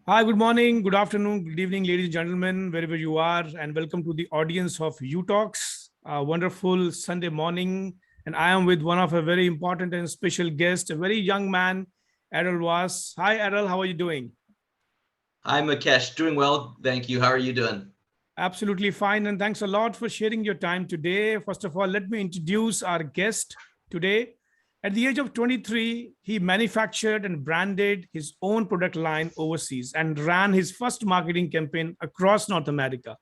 Hi, good morning, good afternoon, good evening, ladies and gentlemen, wherever you are, and welcome to the audience of U Talks. A wonderful Sunday morning, and I am with one of a very important and special guest, a very young man, Errol Was. Hi, Errol, how are you doing? Hi, Mukesh. Doing well. Thank you. How are you doing? Absolutely fine, and thanks a lot for sharing your time today. First of all, let me introduce our guest today. At the age of 23, he manufactured and branded his own product line overseas and ran his first marketing campaign across North America.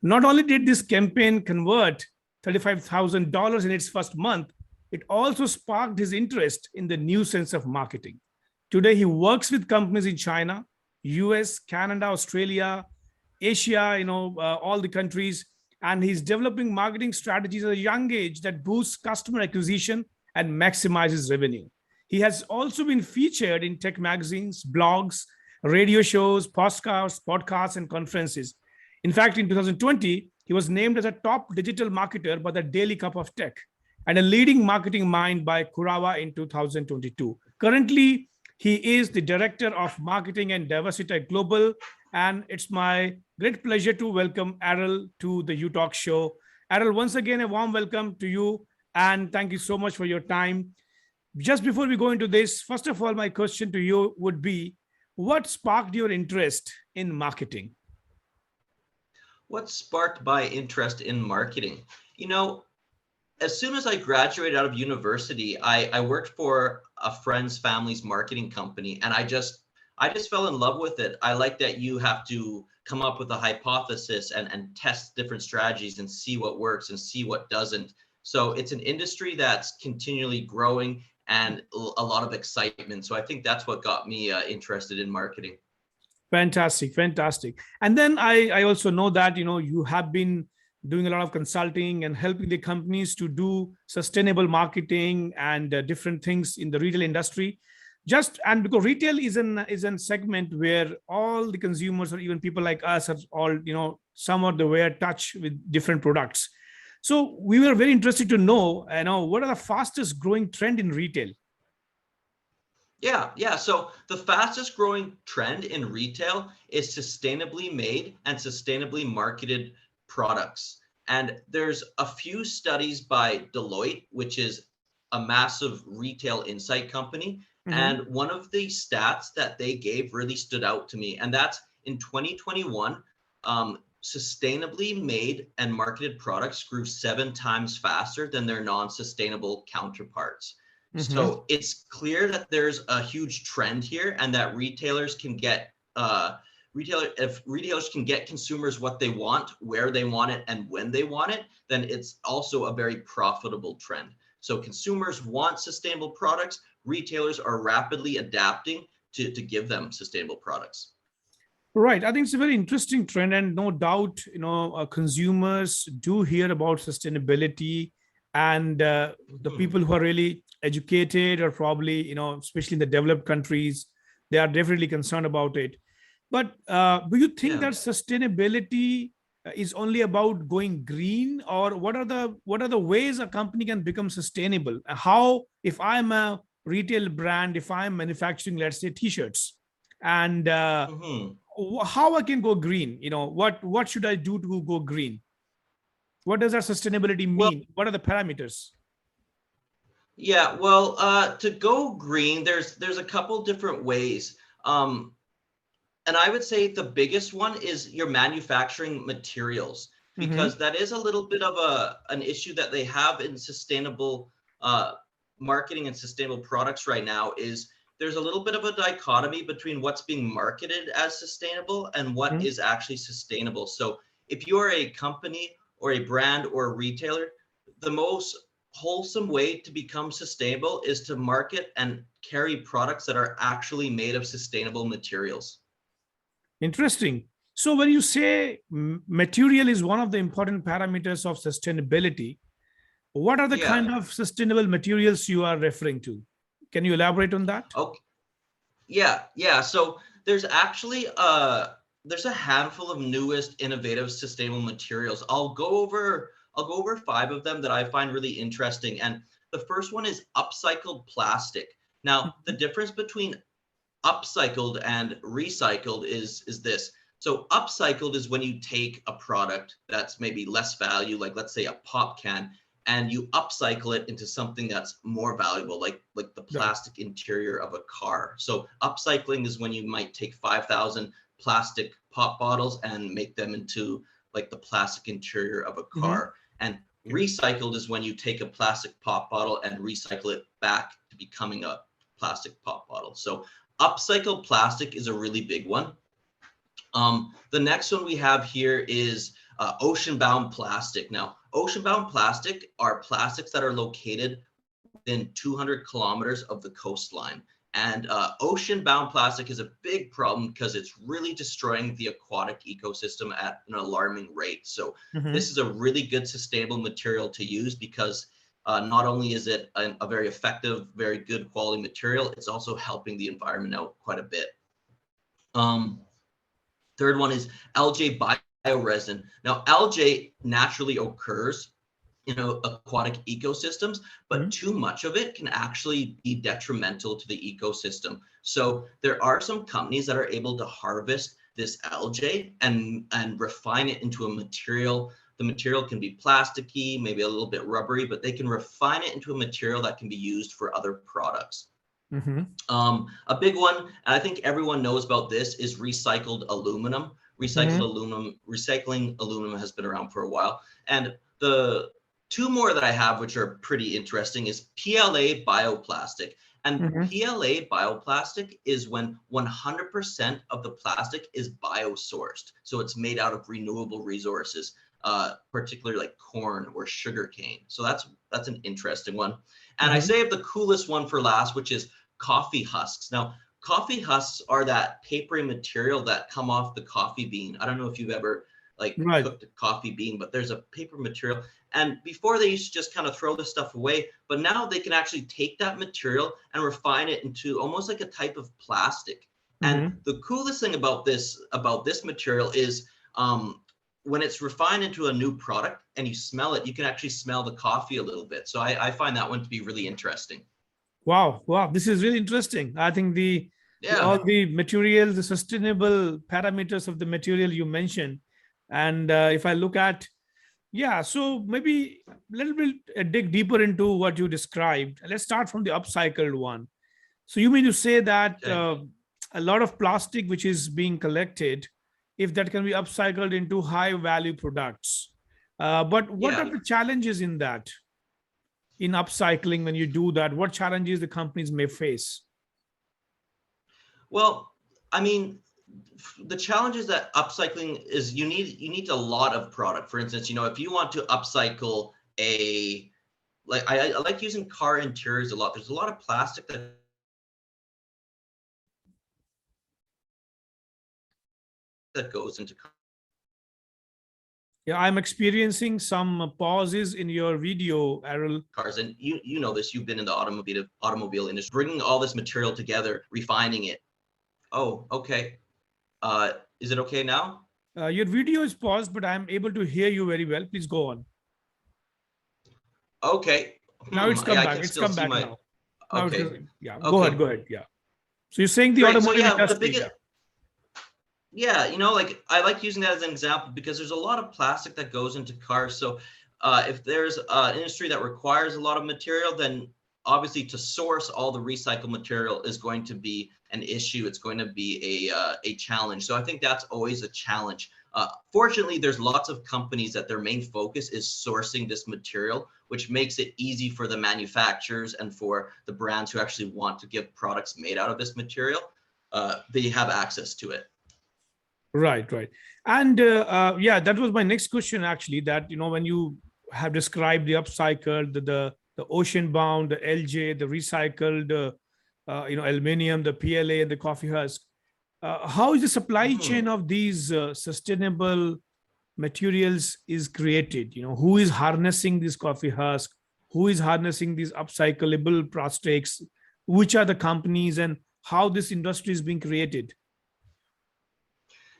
Not only did this campaign convert $35,000 in its first month, it also sparked his interest in the new sense of marketing. Today, he works with companies in China, US, Canada, Australia, Asia, all the countries, and he's developing marketing strategies at a young age that boosts customer acquisition and maximizes revenue. He has also been featured in tech magazines, blogs, radio shows, podcasts, and conferences. In fact, in 2020, he was named as a top digital marketer by the Daily Cup of Tech and a leading marketing mind by Kurawa in 2022. Currently, he is the director of marketing and diversity at Global, and it's my great pleasure to welcome Errol to the U Talk show. Errol, once again, a warm welcome to you, and thank you so much for your time. Just before we go into this, first of all, my question to you would be, what sparked your interest in marketing? What sparked my interest in marketing? You know, as soon as I graduated out of university, I worked for a friend's family's marketing company, and I just fell in love with it. I like that you have to come up with a hypothesis and test different strategies and see what works and see what doesn't. So it's an industry that's continually growing and a lot of excitement. So I think that's what got me interested in marketing. Fantastic, fantastic. And then I also know that you have been doing a lot of consulting and helping the companies to do sustainable marketing and different things in the retail industry. Just and because retail is an segment where all the consumers or even people like us are all somewhat aware touch with different products. So we were very interested to know what are the fastest growing trend in retail. Yeah. So the fastest growing trend in retail is sustainably made and sustainably marketed products. And there's a few studies by Deloitte, which is a massive retail insight company. Mm-hmm. And one of the stats that they gave really stood out to me. And that's in 2021, sustainably made and marketed products grew 7 times faster than their non-sustainable counterparts. Mm-hmm. So it's clear that there's a huge trend here, and that if retailers can get consumers what they want, where they want it, and when they want it, then it's also a very profitable trend. So consumers want sustainable products. Retailers are rapidly adapting to give them sustainable products. Right. I think it's a very interesting trend, and no doubt, consumers do hear about sustainability, and the Mhm. people who are really educated, or probably, especially in the developed countries, they are definitely concerned about it. But do you think Yeah. that sustainability is only about going green, or what are the ways a company can become sustainable? How, if I'm a retail brand, if I'm manufacturing, let's say, t-shirts, and Mhm. how I can go green? What should I do to go green? What does that sustainability Well, mean? What are the parameters? yeah. Well, to go green, there's a couple different ways. Um, And I would say the biggest one is your manufacturing materials, Mm-hmm. because that is a little bit of an issue that they have in sustainable uh, marketing and sustainable products right now. Is there's a little bit of a dichotomy between what's being marketed as sustainable and what is actually sustainable. So if you are a company or a brand or a retailer, the most wholesome way to become sustainable is to market and carry products that are actually made of sustainable materials. Interesting. So when you say material is one of the important parameters of sustainability, what are the Yeah. kind of sustainable materials you are referring to? Can you elaborate on that? Okay. Yeah. So there's a handful of newest innovative sustainable materials. I'll go over 5 of them that I find really interesting. And the first one is upcycled plastic. Now, the difference between upcycled and recycled is this. So upcycled is when you take a product that's maybe less value, like let's say a pop can, and you upcycle it into something that's more valuable, like the Right. plastic interior of a car. So upcycling is when you might take 5,000 plastic pop bottles and make them into like the plastic interior of a Mm-hmm. car. And Okay. recycled is when you take a plastic pop bottle and recycle it back to becoming a plastic pop bottle. So upcycled plastic is a really big one. The next one we have here is ocean-bound plastic. Now, ocean-bound plastic are plastics that are located within 200 kilometers of the coastline. And ocean-bound plastic is a big problem because it's really destroying the aquatic ecosystem at an alarming rate. So Mm-hmm. this is a really good sustainable material to use because not only is it a very effective, very good quality material, it's also helping the environment out quite a bit. Um, Third one is algae bioresin. Now, algae naturally occurs in aquatic ecosystems, but Mm-hmm. too much of it can actually be detrimental to the ecosystem. So there are some companies that are able to harvest this algae and refine it into a material. The material can be plasticky, maybe a little bit rubbery, but they can refine it into a material that can be used for other products. Mm-hmm. A big one, and I think everyone knows about this, is recycled aluminum. Mm-hmm. Recycling aluminum has been around for a while. And the two more that I have, which are pretty interesting, is PLA bioplastic. And Mm-hmm. PLA bioplastic is when 100% of the plastic is biosourced. So it's made out of renewable resources, particularly like corn or sugarcane. So that's an interesting one. And I Mm-hmm. saved the coolest one for last, which is coffee husks. Now, coffee husks are that papery material that come off the coffee bean. I don't know if you've ever like Right. cooked a coffee bean, but there's a paper material. And before they used to just kind of throw this stuff away, but now they can actually take that material and refine it into almost like a type of plastic. And Mm-hmm. the coolest thing about this material is when it's refined into a new product and you smell it, you can actually smell the coffee a little bit. So I find that one to be really interesting. Wow. Wow. This is really interesting. I think the Yeah. all the materials, the sustainable parameters of the material you mentioned, and if I look at, yeah, so maybe a little bit dig deeper into what you described. Let's start from the upcycled one. So you mean to say that Okay. a lot of plastic which is being collected, if that can be upcycled into high value products, but what are Yeah. the challenges in that? In upcycling, when you do that, what challenges the companies may face? Well, I mean, the challenge is that upcycling is you need a lot of product. For instance, if you want to upcycle a like I like using car interiors a lot. There's a lot of plastic that goes into Yeah, I'm experiencing some pauses in your video, Errol. cars, and you know this. You've been in the automobile industry, bringing all this material together, refining it. Oh, okay. Is it okay now? Your video is paused, but I'm able to hear you very well. Please go on. Okay. Now it's Yeah, come I back. can It's still come see back my. now. Now it's, Okay. yeah, go ahead. Okay. Go ahead. Yeah. So you're saying the Great. So automotive yeah, the industry. biggest Yeah. yeah, like I like using that as an example because there's a lot of plastic that goes into cars. So if there's an industry that requires a lot of material, then obviously to source all the recycled material is going to be an issue. It's going to be a challenge. So I think that's always a challenge. Fortunately, there's lots of companies that their main focus is sourcing this material, which makes it easy for the manufacturers and for the brands who actually want to get products made out of this material. They have access to it. Right, right. And yeah, that was my next question actually. That when you have described the upcycled, the ocean bound, the LJ, the recycled, aluminum, the PLA, and the coffee husk. How is the supply chain Mhm. of these sustainable materials is created? Who is harnessing this coffee husk? Who is harnessing these upcyclable plastics? Which are the companies, and how this industry is being created?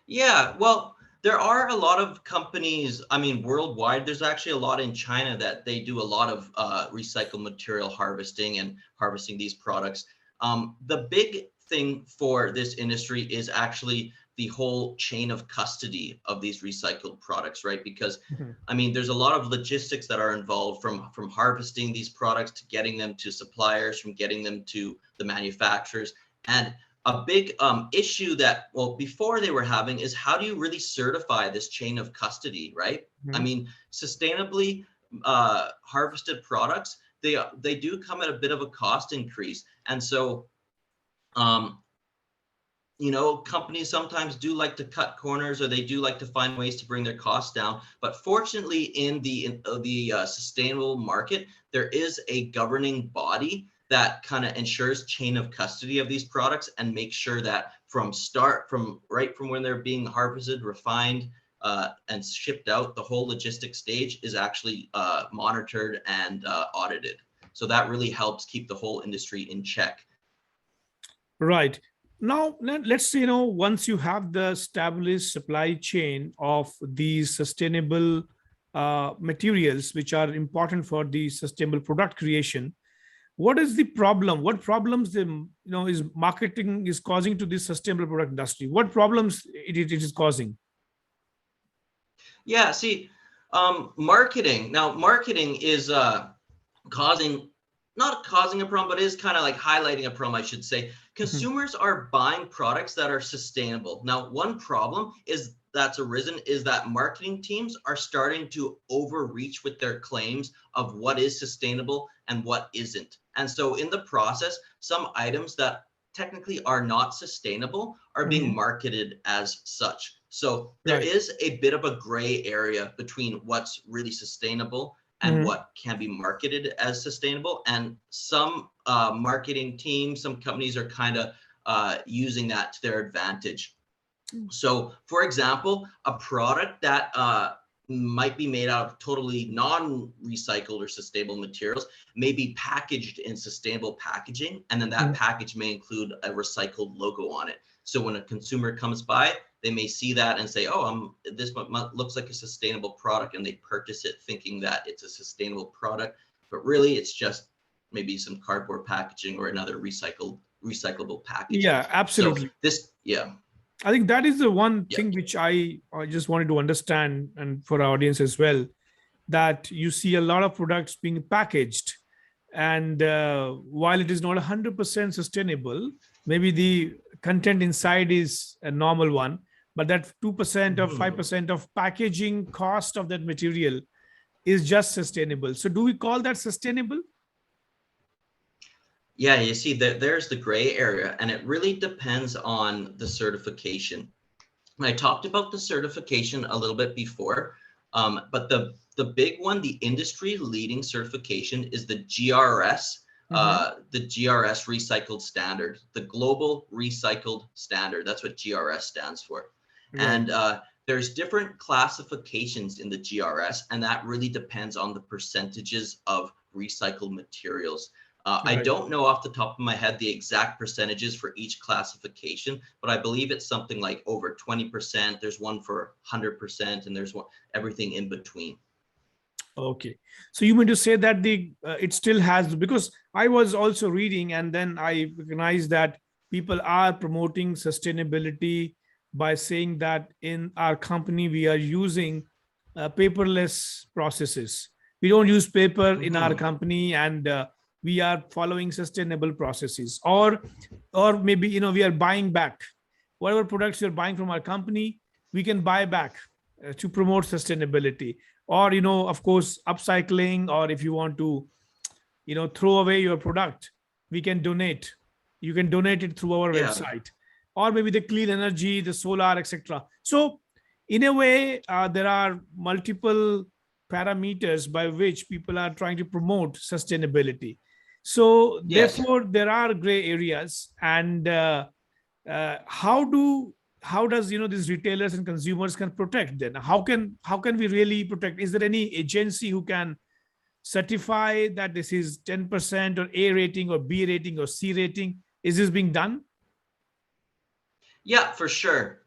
Yeah, well, there are a lot of companies, I mean, worldwide. There's actually a lot in China that they do a lot of recycled material harvesting and harvesting these products. The big thing for this industry is actually the whole chain of custody of these recycled products, right? Because Mhm. I mean, there's a lot of logistics that are involved from harvesting these products to getting them to suppliers, from getting them to the manufacturers. And a big issue that, well, before they were having is how do you really certify this chain of custody, right? I Mhm. mean, sustainably harvested products, they do come at a bit of a cost increase. And so, um, companies sometimes do like to cut corners, or they do like to find ways to bring their costs down. But fortunately, in the sustainable market, there is a governing body that kind of ensures chain of custody of these products and makes sure that from right from when they're being harvested, refined, and shipped out, the whole logistic stage is actually monitored and audited. So that really helps keep the whole industry in check. Right. Now, let's say, once you have the established supply chain of these sustainable materials, which are important for the sustainable product creation, what is the problem? What problems is marketing is causing to this sustainable product industry? What problems it is causing? Yeah, see, marketing is causing not causing a problem, but is kind of like highlighting a problem, I should say. Mhm. Consumers are buying products that are sustainable. Now, one problem is that's arisen is that marketing teams are starting to overreach with their claims of what is sustainable and what isn't. And so in the process, some items that technically are not sustainable are being Mhm. marketed as such. So there Right. is a bit of a gray area between what's really sustainable and Mhm. what can be marketed as sustainable. And some marketing teams, some companies are kind of using that to their advantage. So, for example, a product that might be made out of totally non-recycled or sustainable materials may be packaged in sustainable packaging, and then that Mhm. package may include a recycled logo on it. So when a consumer comes by, they may see that and say, "Oh, this looks like a sustainable product," and they purchase it thinking that it's a sustainable product, but really it's just maybe some cardboard packaging or another recyclable packaging. Yeah, So absolutely. this, yeah, I think that is the one yeah. thing which I just wanted to understand, and for our audience as well, that you see a lot of products being packaged, and while it is not 100% sustainable, maybe the content inside is a normal one, but that 2% or Mhm. 5% of packaging cost of that material is just sustainable. So do we call that sustainable? Yeah, you see that there's the gray area, and it really depends on the certification. And I talked about the certification a little bit before, but the big one, the industry leading certification, is Mhm. the GRS recycled standard, the global recycled standard. That's what GRS stands for. Right. And there's different classifications in the GRS, and that really depends on the percentages of recycled materials. I Right. don't know off the top of my head the exact percentages for each classification, but I believe it's something like over 20%. There's one for 100%, and there's one everything in between. Okay. So you mean to say that the it still has, because I was also reading and then I recognized that people are promoting sustainability by saying that in our company we are using paperless processes. We don't use paper in our Mhm. company, and we are following sustainable processes. Or maybe we are buying back whatever products you're buying from our company. We can buy back to promote sustainability, or of course upcycling, or if you want to throw away your product, we can donate. You can donate it through our Yeah. website, or maybe the clean energy, the solar, etc. So in a way, there are multiple parameters by which people are trying to promote sustainability. So Yes. therefore there are gray areas. And how do how does these retailers and consumers can protect? Then how can we really protect? Is there any agency who can certify that this is 10% or A rating or B rating or C rating? Is this being done? Yeah, for sure.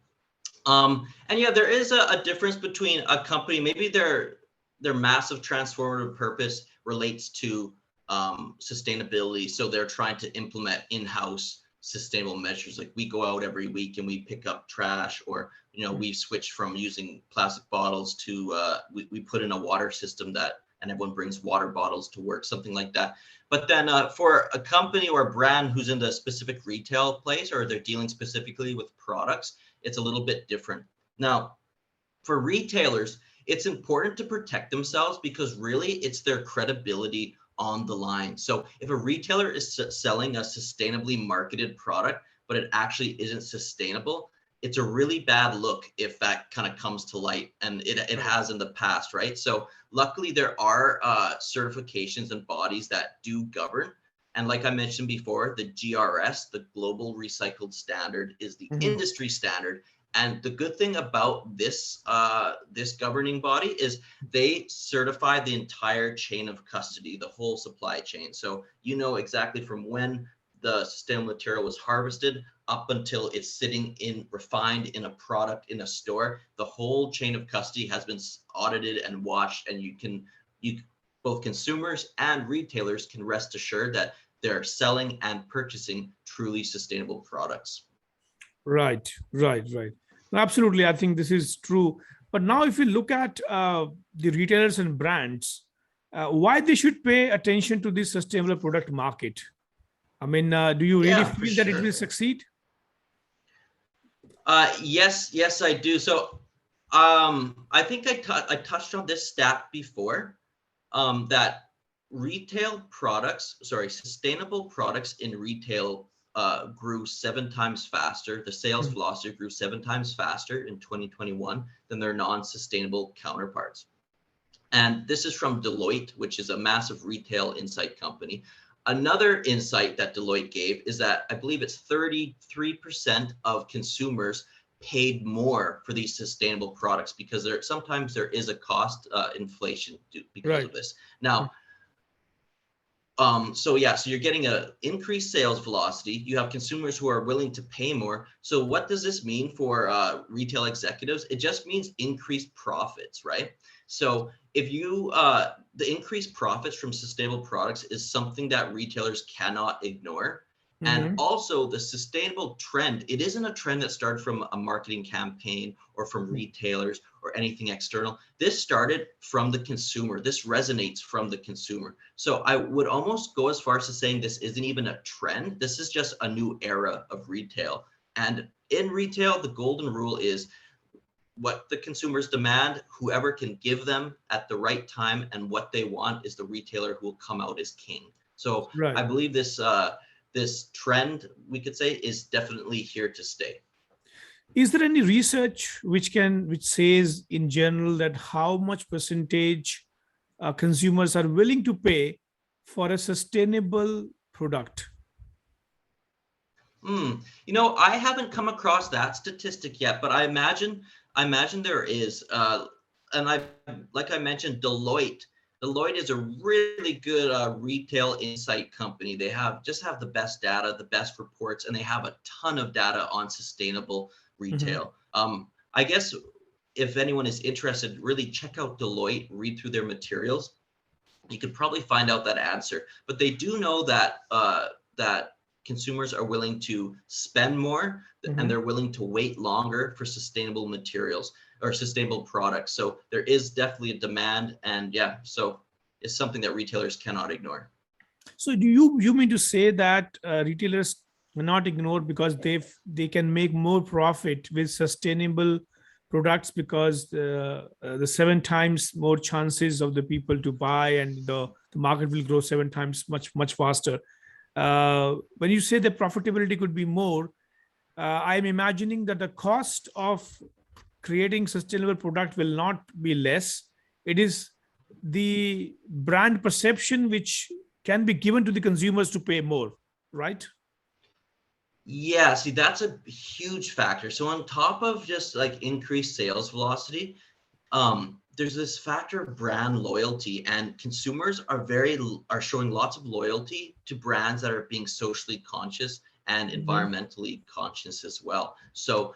And yeah, there is a difference between a company, maybe their massive transformative purpose relates to sustainability. So they're trying to implement in-house sustainable measures. Like we go out every week and we pick up trash, or we've switched from using plastic bottles to we put in a water system that, and everyone brings water bottles to work, something like that. But then for a company or a brand who's in the specific retail place, or they're dealing specifically with products, it's a little bit different. Now, for retailers, it's important to protect themselves because really it's their credibility on the line. So if a retailer is selling a sustainably marketed product, but it actually isn't sustainable, it's a really bad look if that kind of comes to light, and it has in the past, right? So luckily there are certifications and bodies that do govern. And like I mentioned before, the GRS, the Global Recycled Standard, is the industry standard. And the good thing about this this governing body is they certify the entire chain of custody, the whole supply chain. So you know exactly from when the sustainable material was harvested up until it's sitting in refined in a product in a store. The whole chain of custody has been audited and watched, and you both consumers and retailers can rest assured that they're selling and purchasing truly sustainable products. Right, right, right. Absolutely, I think this is true. But now, if we look at the retailers and brands, why they should pay attention to this sustainable product market? I mean, do you really Yeah, for feel that it sure. will succeed? Yes, I do. So I think I touched on this stat before, that sustainable products in retail grew 7 times faster. The sales Mhm. velocity grew 7 times faster in 2021 than their non-sustainable counterparts. And this is from Deloitte, which is a massive retail insight company. Another insight that Deloitte gave is that I believe it's 33% of consumers paid more for these sustainable products because sometimes there is a cost inflation because of Right. this. Now, so you're getting a increased sales velocity. You have consumers who are willing to pay more. So what does this mean for retail executives? It just means increased profits, right? So if you the increased profits from sustainable products is something that retailers cannot ignore. And Mhm. also the sustainable trend, it isn't a trend that started from a marketing campaign or from retailers or anything external. This started from the consumer. This resonates from the consumer. So I would almost go as far as to saying this isn't even a trend. This is just a new era of retail. And in retail, the golden rule is what the consumers demand, whoever can give them at the right time and what they want is the retailer who will come out as king. So I Right. believe this trend, we could say, is definitely here to stay. Is there any research which says in general that how much percentage consumers are willing to pay for a sustainable product? I haven't come across that statistic yet, but I imagine there is. And like I mentioned, Deloitte. Deloitte is a really good retail insight company. They have the best data, the best reports, and they have a ton of data on sustainable Mhm. retail. I guess if anyone is interested, really check out Deloitte, read through their materials. You could probably find out that answer. But they do know that consumers are willing to spend more and Mhm. they're willing to wait longer for sustainable materials or sustainable products. So there is definitely a demand, and so it's something that retailers cannot ignore. So do you mean to say that retailers cannot ignore because they can make more profit with sustainable products because the 7 times more chances of the people to buy, and the market will grow 7 times much faster. When you say the profitability could be more, I'm imagining that the cost of creating sustainable product will not be less. It is the brand perception which can be given to the consumers to pay more, right? Yeah, see, that's a huge factor. So on top of just like increased sales velocity, there's this factor of brand loyalty, and consumers are showing lots of loyalty to brands that are being socially conscious and Mhm. environmentally conscious as well. So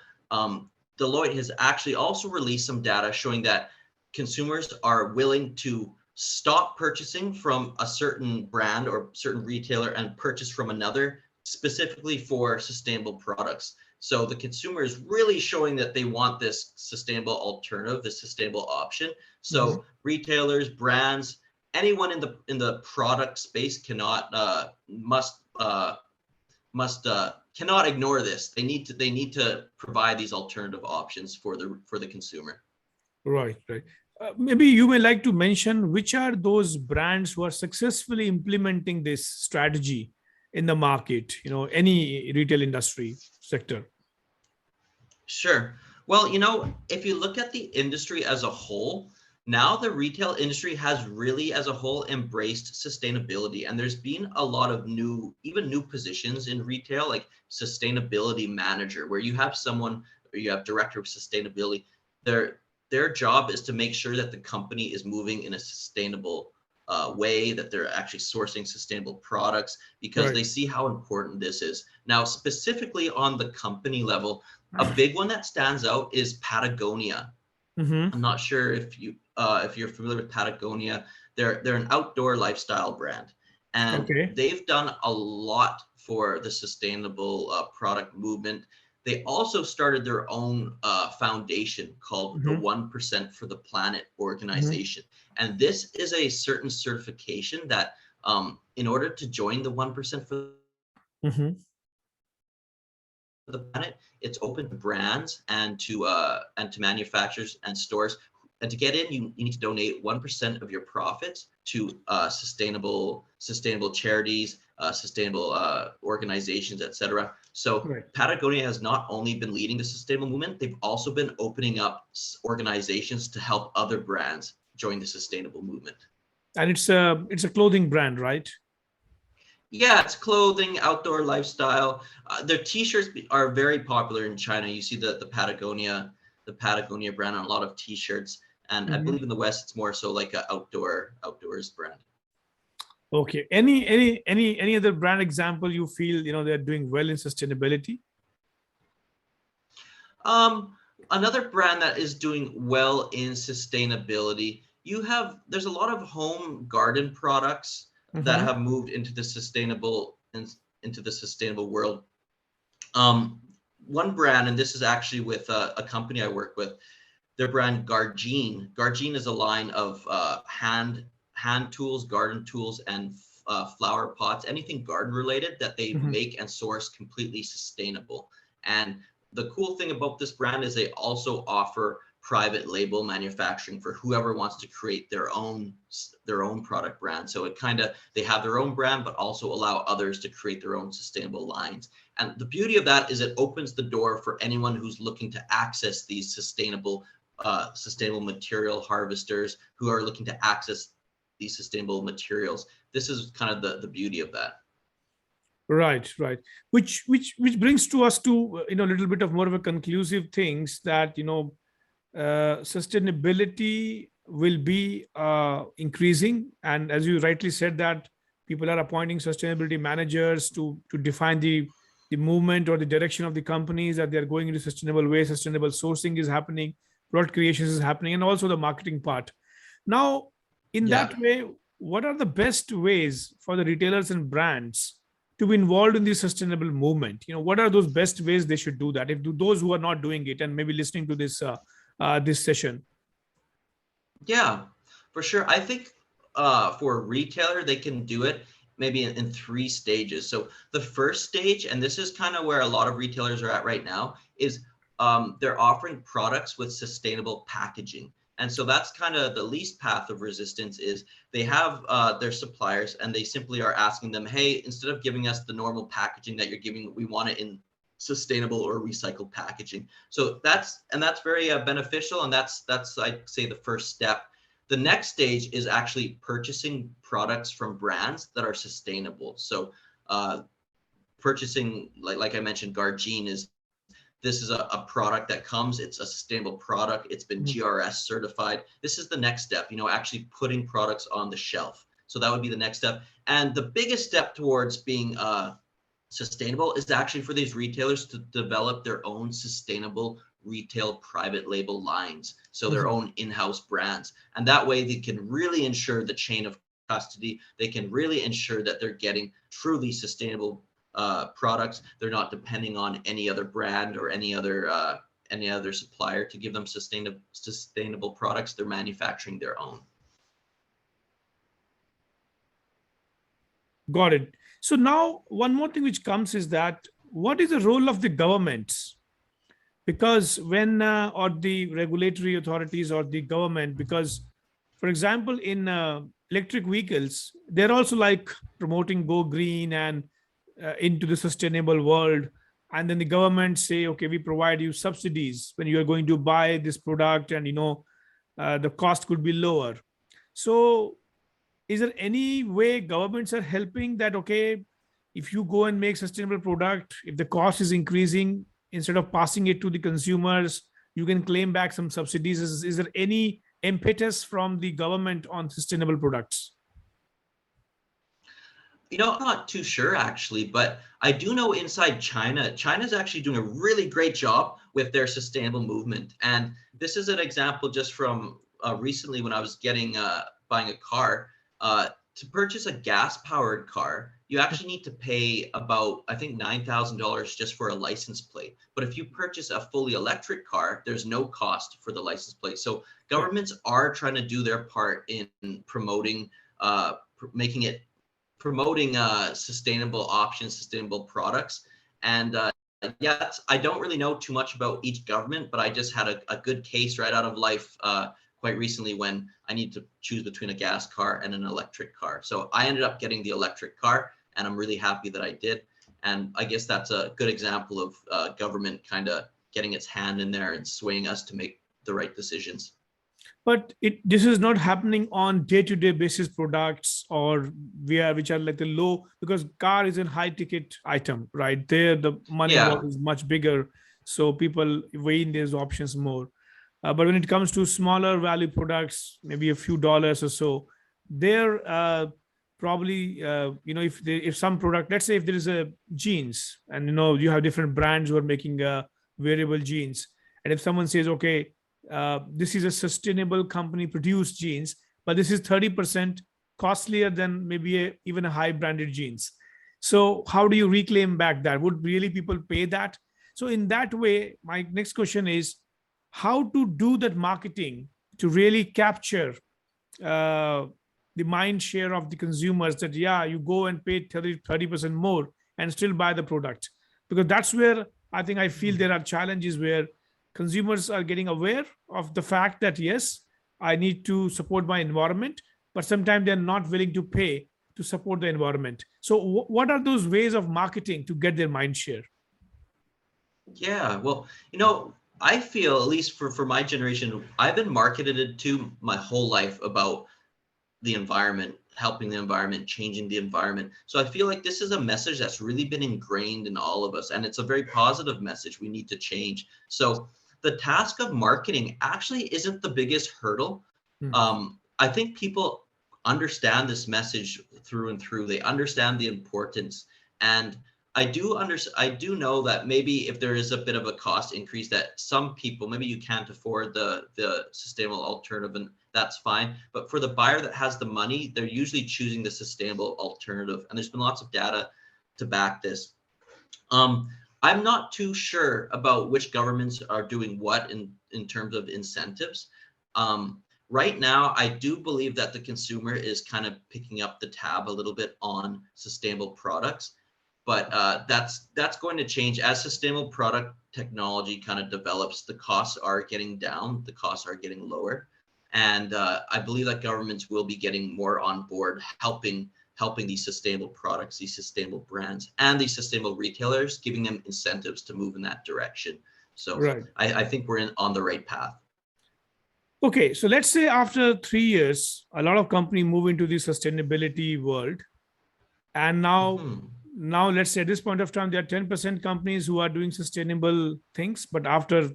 Deloitte has actually also released some data showing that consumers are willing to stop purchasing from a certain brand or certain retailer and purchase from another specifically for sustainable products. So the consumer is really showing that they want this sustainable alternative, this sustainable option. Mhm. So retailers, brands, anyone in the product space cannot must cannot ignore this. They need to provide these alternative options for the consumer. Right, right. Maybe you may like to mention which are those brands who are successfully implementing this strategy in the market, any retail industry sector. Sure. Well, if you look at the industry as a whole, now the retail industry has really, as a whole, embraced sustainability. And there's been a lot of even new positions in retail, like sustainability manager, where you have someone, or you have director of sustainability. Their job is to make sure that the company is moving in a sustainable way, that they're actually sourcing sustainable products, because Right. they see how important this is. Now, specifically on the company level, a big one that stands out is Patagonia. Mm-hmm. I'm not sure if you're familiar with Patagonia. They're an outdoor lifestyle brand, and Okay. they've done a lot for the sustainable product movement. They also started their own foundation called the Mm-hmm. 1% for the Planet Mm-hmm. organization, and this is a certain certification that, in order to join the 1% for Mm-hmm. the planet, it's open to brands and to manufacturers and stores. And to get in, you need to donate 1% of your profits to sustainable charities, sustainable organizations, etc. So Right. Patagonia has not only been leading the sustainable movement, they've also been opening up organizations to help other brands join the sustainable movement. And it's a clothing brand, right? Yeah, it's clothing, outdoor lifestyle. Their t-shirts are very popular in China. You see the Patagonia brand on a lot of t-shirts, and I Mm-hmm. believe in the West it's more so like a outdoors brand. Okay. Any other brand example you feel they're doing well in sustainability? Um, Another brand that is doing well in sustainability, there's a lot of home garden products that Mm-hmm. have moved into the sustainable world. Um, One brand, and this is actually with a company I work with, their brand Gargine. Gargine is a line of hand tools, garden tools, and flower pots, anything garden related that they Mm-hmm. make and source completely sustainable. And the cool thing about this brand is they also offer private label manufacturing for whoever wants to create their own product brand. So they have their own brand, but also allow others to create their own sustainable lines. And the beauty of that is it opens the door for anyone who's looking to access these sustainable material harvesters who are looking to access these sustainable materials. This is kind of the beauty of that. Right, right. Which brings to us to a little bit of more of a conclusive things that sustainability will be increasing, and as you rightly said that people are appointing sustainability managers to define the movement or the direction of the companies that they are going into sustainable way. Sustainable sourcing is happening, product creation is happening, and also the marketing part. Now, in Yeah. that way, what are the best ways for the retailers and brands to be involved in the sustainable movement? What are those best ways they should do that, if those who are not doing it and maybe listening to this session? Yeah, for sure. I think for a retailer, they can do it maybe in three stages. So the first stage, and this is kind of where a lot of retailers are at right now, is they're offering products with sustainable packaging. And so that's kind of the least path of resistance. Is they have their suppliers and they simply are asking them, hey, instead of giving us the normal packaging that you're giving, we want it in sustainable or recycled packaging. So that's very beneficial, and that's I'd say the first step. The next stage is actually purchasing products from brands that are sustainable. So purchasing, like I mentioned, Gargine this is a product that comes, it's a sustainable product, it's been Mhm. GRS certified. This is the next step, actually putting products on the shelf. So that would be the next step. And the biggest step towards being sustainable is actually for these retailers to develop their own sustainable retail private label lines, so their Mhm. own in-house brands. And that way they can really ensure the chain of custody. They can really ensure that they're getting truly sustainable products. They're not depending on any other brand or any other supplier to give them sustainable products. They're manufacturing their own. Got it. So now one more thing which comes is that what is the role of the governments? Because when or the regulatory authorities or the government, because for example in electric vehicles, they're also like promoting go green and into the sustainable world, and then the government say, okay, we provide you subsidies when you are going to buy this product, and the cost could be lower. So is there any way governments are helping that, okay, if you go and make sustainable product, if the cost is increasing, instead of passing it to the consumers, you can claim back some subsidies? Is there any impetus from the government on sustainable products? I'm not too sure actually, but I do know inside China's actually doing a really great job with their sustainable movement. And this is an example just from recently when I was buying a car. To purchase a gas-powered car, you actually need to pay about, I think, $9,000 just for a license plate. But if you purchase a fully electric car, there's no cost for the license plate. So governments are trying to do their part in promoting, promoting sustainable options, sustainable products. And yeah, I don't really know too much about each government, but I just had a good case right out of life quite recently when I need to choose between a gas car and an electric car. So I ended up getting the electric car, and I'm really happy that I did. And I guess that's a good example of government kind of getting its hand in there and swaying us to make the right decisions. But this is not happening on day-to-day basis products, or which are like the low, because car is a high ticket item, right? There the money involved is much bigger, so people weigh in these options more. But when it comes to smaller value products, maybe a few dollars or so, they're probably if some product, let's say if there is a jeans, and you have different brands who are making wearable jeans, and if someone says, okay, this is a sustainable company produced jeans, but this is 30% costlier than maybe even a high branded jeans. So how do you reclaim back that? Would really people pay that? So in that way, my next question is how to do that marketing to really capture the mind share of the consumers, that yeah, you go and pay 30% more and still buy the product. Because that's where I feel there are challenges where consumers are getting aware of the fact that yes, I need to support my environment, but sometimes they're not willing to pay to support the environment. So what are those ways of marketing to get their mind share? Yeah, well, I feel, at least for my generation, I've been marketed to my whole life about the environment, helping the environment, changing the environment. So I feel like this is a message that's really been ingrained in all of us, and it's a very positive message we need to change. So the task of marketing actually isn't the biggest hurdle. I think people understand this message through and through. They understand the importance, and I do know that maybe if there is a bit of a cost increase, that some people, maybe you can't afford the sustainable alternative, and that's fine. But for the buyer that has the money, they're usually choosing the sustainable alternative. And there's been lots of data to back this. I'm not too sure about which governments are doing what in terms of incentives. Right now, I do believe that the consumer is kind of picking up the tab a little bit on sustainable products. But that's going to change as sustainable product technology kind of develops. The costs are getting down, the costs are getting lower, and I believe that governments will be getting more on board, helping these sustainable products, these sustainable brands, and these sustainable retailers, giving them incentives to move in that direction. So Right. I think we're on the right path. Okay, so let's say after 3 years, a lot of companies move into the sustainability world, and now let's say at this point of time there are 10% companies who are doing sustainable things, but after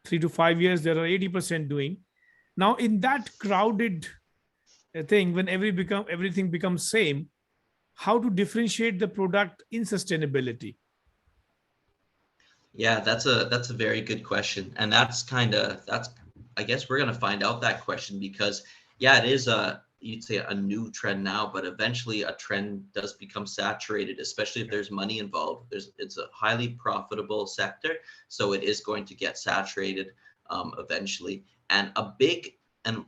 3 to 5 years there are 80% doing. Now in that crowded thing, when everything becomes same, how to differentiate the product in sustainability? Yeah, that's a very good question, and that's I guess we're gonna find out that question, because yeah, you'd say a new trend now, but eventually a trend does become saturated, especially if there's money involved. It's a highly profitable sector, so it is going to get saturated eventually. And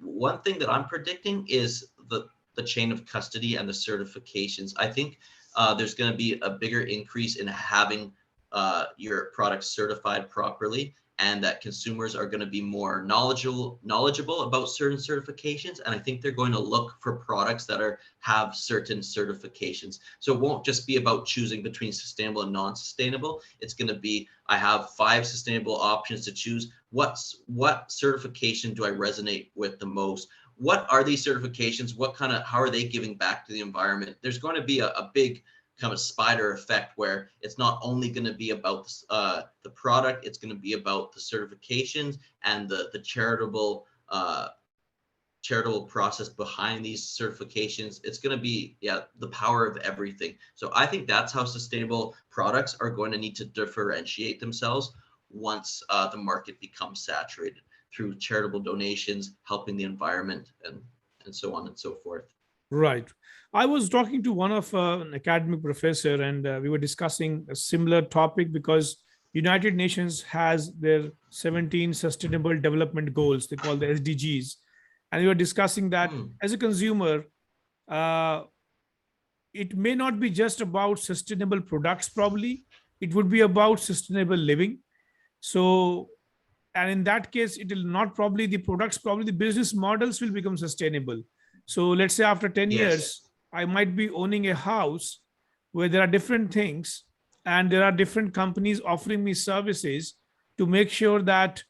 one thing that I'm predicting is the chain of custody and the certifications. I think there's going to be a bigger increase in having your product certified properly, and that consumers are going to be more knowledgeable about certain certifications. And I think they're going to look for products that have certain certifications. So it won't just be about choosing between sustainable and non-sustainable. It's going to be, I have 5 sustainable options to choose. What certification do I resonate with the most? What are these certifications? How are they giving back to the environment? There's going to be a big kind of spider effect where it's not only going to be about the product, it's going to be about the certifications and the charitable process behind these certifications. It's going to be, the power of everything. So I think that's how sustainable products are going to need to differentiate themselves once the market becomes saturated through charitable donations, helping the environment, and so on and so forth. Right. I was talking to one of an academic professor, and we were discussing a similar topic because United Nations has their 17 Sustainable Development Goals. They call the SDGs, and we were discussing that as a consumer, it may not be just about sustainable products. Probably it would be about sustainable living. So, and in that case, it will not probably the products, probably the business models will become sustainable. So let's say after 10 Yes. years, I might be owning a house where there are different things and there are different companies offering me services to make sure that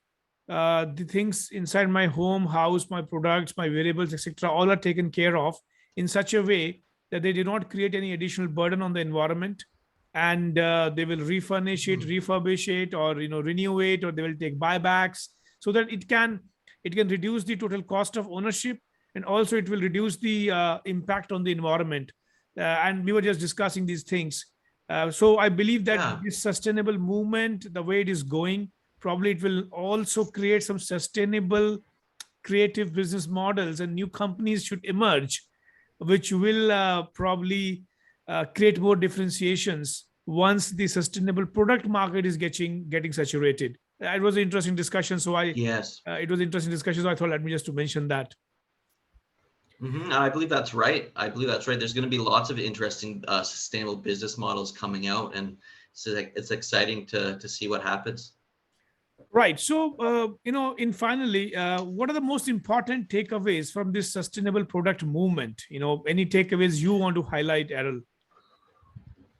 the things inside my home, house, my products, my variables, etc., all are taken care of in such a way that they do not create any additional burden on the environment, and they will refurnish it, refurbish it, or renew it, or they will take buybacks, so that it can reduce the total cost of ownership, and also it will reduce the impact on the environment. And we were just discussing these things. So I believe that this sustainable movement, the way it is going, probably it will also create some sustainable creative business models, and new companies should emerge which will probably create more differentiations once the sustainable product market is getting saturated. It was an interesting discussion, so it was an interesting discussion, so I thought let me just to mention that. I believe that's right. There's going to be lots of interesting sustainable business models coming out, and so it's exciting to see what happens. Right. So, in finally, what are the most important takeaways from this sustainable product movement? Any takeaways you want to highlight, Errol?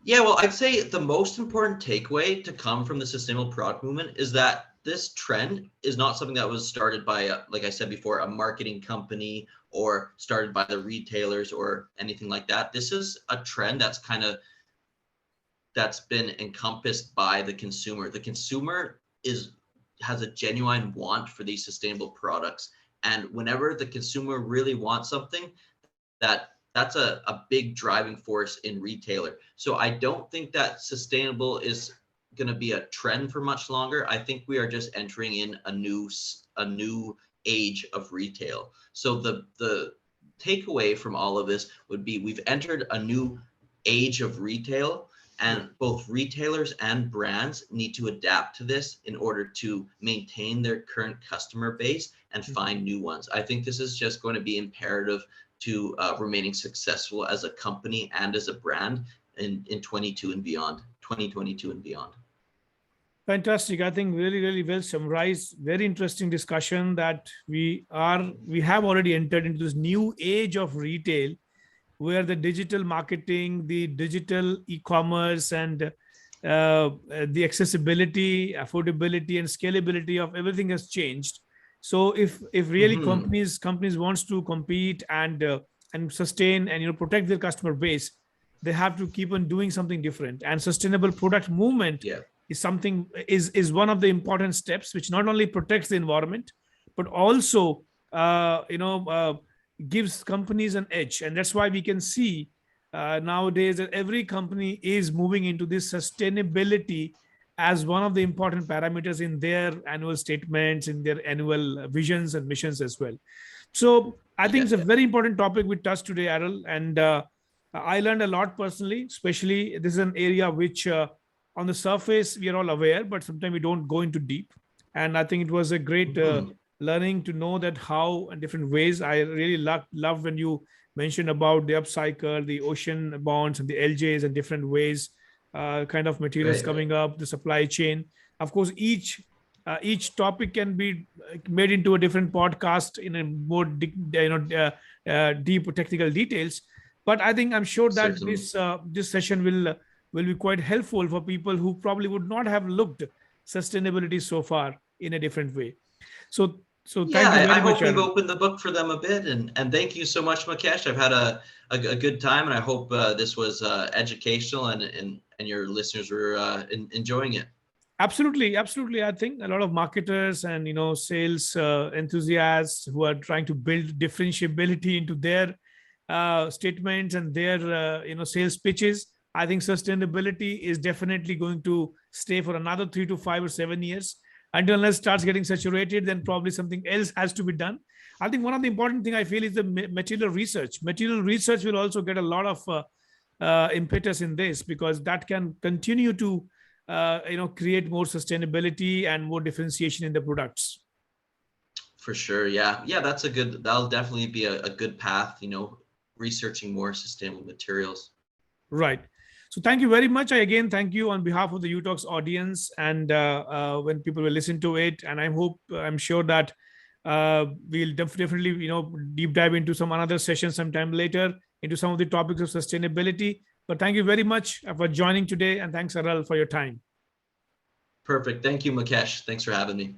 Yeah, well, I'd say the most important takeaway to come from the sustainable product movement is that this trend is not something that was started by, like I said before, a marketing company or started by the retailers or anything like that. This is a trend that's been encompassed by the consumer. The consumer has a genuine want for these sustainable products. And whenever the consumer really wants something, that's a big driving force in retailer. So I don't think that sustainable is going to be a trend for much longer. I think we are just entering in a new age of retail. So the takeaway from all of this would be we've entered a new age of retail, and both retailers and brands need to adapt to this in order to maintain their current customer base and find new ones. I think this is just going to be imperative to remaining successful as a company and as a brand in 2022 and beyond. Fantastic. I think really, really well summarized. Very interesting discussion that we have already entered into this new age of retail, where the digital marketing, the digital e-commerce, and the accessibility, affordability, and scalability of everything has changed. So if really companies wants to compete and sustain and protect their customer base, they have to keep on doing something different. And sustainable product movement is one of the important steps, which not only protects the environment, but also gives companies an edge. And that's why we can see nowadays that every company is moving into this sustainability as one of the important parameters in their annual statements, in their annual visions and missions as well. So I think Yeah, it's a very important topic we touched today, Errol, and I learned a lot personally. Especially, this is an area which, on the surface, we are all aware, but sometimes we don't go into deep. And I think it was a great mhm, learning to know that how in different ways. I really love when you mentioned about the upcycle, the ocean bonds, and the LJs, and different ways, kind of materials right. coming up, the supply chain. Of course, each topic can be made into a different podcast in a more deep technical details. But I think I'm sure that Certainly. this session will be quite helpful for people who probably would not have looked sustainability so far in a different way. So Yeah, thank you I very much, hope we've Aaron. opened the book for them a bit, and thank you so much, Mukesh. I've had a good time, and I hope this was educational, and your listeners were enjoying it. Absolutely, absolutely. I think a lot of marketers and sales enthusiasts who are trying to build differentiability into their statements and their sales pitches. I think sustainability is definitely going to stay for another 3 to 5 or 7 years until unless it starts getting saturated. Then probably something else has to be done. I think one of the important thing I feel is the material research. Material research will also get a lot of impetus in this because that can continue to create more sustainability and more differentiation in the products. For sure, yeah, yeah, that'll definitely be a good path, researching more sustainable materials. Right. So thank you very much. I again thank you on behalf of the UTalks audience and when people will listen to it. And I'm sure that we'll definitely deep dive into some another session sometime later into some of the topics of sustainability. But thank you very much for joining today, and thanks, Aral, for your time. Perfect. Thank you, Mukesh. Thanks for having me.